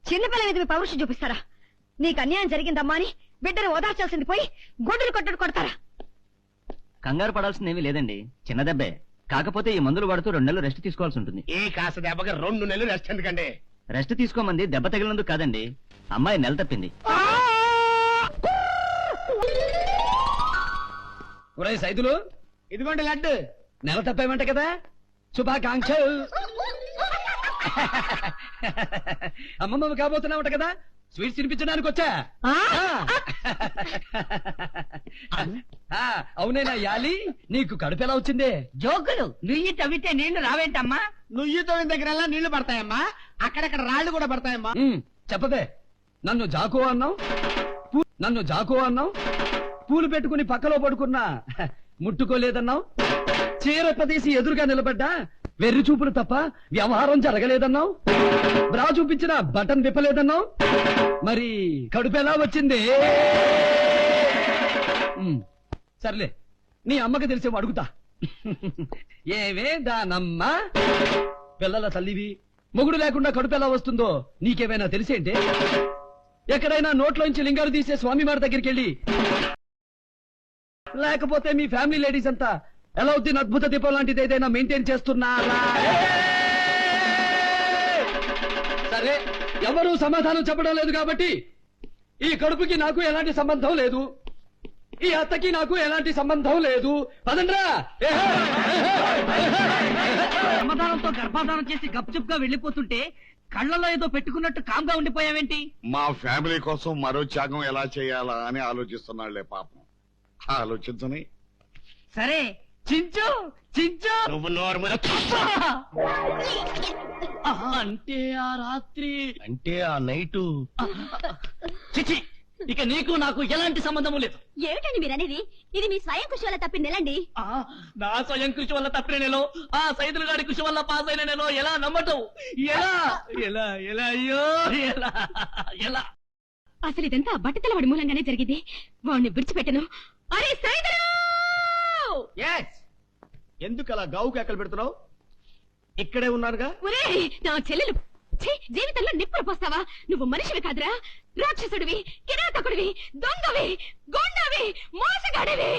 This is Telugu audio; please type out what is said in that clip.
చిన్నపిల్ల మీద మీ పౌరుషం చూపిస్తారా? నీకు అన్యాయం జరిగిందమ్మా అని బిడ్డను ఓదార్చాల్సింది పోయి గొడ్డులు కొట్టడు కొడతారా? కంగారు పడాల్సిందేమీ లేదండి, చిన్న దెబ్బే. కాకపోతే ఈ మందులు వాడుతూ 2 నెలలు రెస్ట్ తీసుకోవాల్సి ఉంటుంది. ఈ కాస్త దెబ్బకి 2 నెలలు రెస్ట్ ఎందుకండి? రెస్ట్ తీసుకోమంది దెబ్బ తగిలినందుకు కాదండి, అమ్మాయి నెల తప్పింది. సైదులు ఇదిగోండి లడ్డు. నెల తప్పేమంట కదా, శుభాకాంక్షలు. అమ్మమ్మ కాబోతున్నావుట కదా, స్వీట్స్ తినిపించడానికి వచ్చా. అవునేనా యాలి, నీకు కడుపు ఎలా వచ్చిందే? జోకులు నుయ్యి తవ్వితే నీళ్లు రావేంటమ్మా? నుయ్యి తోవిన దగ్గర నీళ్లు పడతాయమ్మా, అక్కడక్కడ రాళ్లు కూడా పడతాయమ్మా. చెప్పదే, నన్ను జాకో అన్నావు, పూలు పెట్టుకుని పక్కలో పడుకున్నా ముట్టుకోలేదన్నావు, చీర ప్రదేశి ఎదురుగా నిలబడ్డా వెర్రి చూపులు తప్ప వ్యవహారం జరగలేదన్నావు, బ్రా చూపించిన బటన్ విప్పలేదన్నావు. మరి కడుపు ఎలా వచ్చింది? సర్లే, నీ అమ్మకి తెలిసేమో అడుగుతా. ఏవే దానమ్మా, పిల్లల తల్లివి, మొగుడు లేకుండా కడుపు ఎలా వస్తుందో నీకేమైనా తెలిసేంటే? ఎక్కడైనా నోట్లోంచి లింగాలు తీసే స్వామివారి దగ్గరికి వెళ్ళి, లేకపోతే మీ ఫ్యామిలీ లేడీస్ అంతా ఎలౌద్దీన్ అద్భుత దీపం లాంటిది ఏదైనా మెయింటైన్ చేస్తున్నారా? సరే, ఎవరూ సమాధానం చెప్పడం లేదు కాబట్టి ఈ కడుపుకి నాకు ఎలాంటి సంబంధం లేదు, ఈ అత్తకి నాకు ఎలాంటి సంబంధం లేదు. పదండ్రా. సమాధానంతో గర్భాధానం చేసి గప్చుప్ గా వెళ్లిపోతుంటే కళ్ళలో ఏదో పెట్టుకున్నట్టు కామ్గా ఉండిపోయావేంటి? మా ఫ్యామిలీ కోసం మరో త్యాగం ఎలా చేయాలా అని ఆలోచిస్తున్నాళ్లే పాపం. ఆలోచించని. సరే, చించు చించు. నువ్వు నోరు మీద అంటే ఆ రాత్రి, అంటే ఆ నైటు. చిచి, ఇక నీకు నాకు ఎలాంటి సంబంధము లేదు. ఏమిటండి మీరనేది? ఇది మీ స్వయం కృషి వల్ల తప్పిన నెలండి. నా స్వయం కృషి వల్ల తప్పిన నెలో, ఆ సైదులు గారి కృషి వల్ల పాస్ అయిన నెలో ఎలా నమ్మటం? ఎలా ఎలా ఎలా అయ్యో ఎలా ఎలా? అసలు ఇదంతా బట్టతల వాడి మూలంగానే జరిగింది. వాడిని విడిచిపెట్టను. అరే సైదులు! ఎందుకు అలా గావు కేకలు పెడుతున్నావు? ఇక్కడే ఉన్నానుగా. ఒరేయ్, నా చెల్లెలు జీవితంలో నిప్పులు పోస్తావా? నువ్వు మనిషివి కాదురా, రాక్షసుడివి, కిరాతకుడివి, దొంగవి, గొండవి, మోసగాడివి.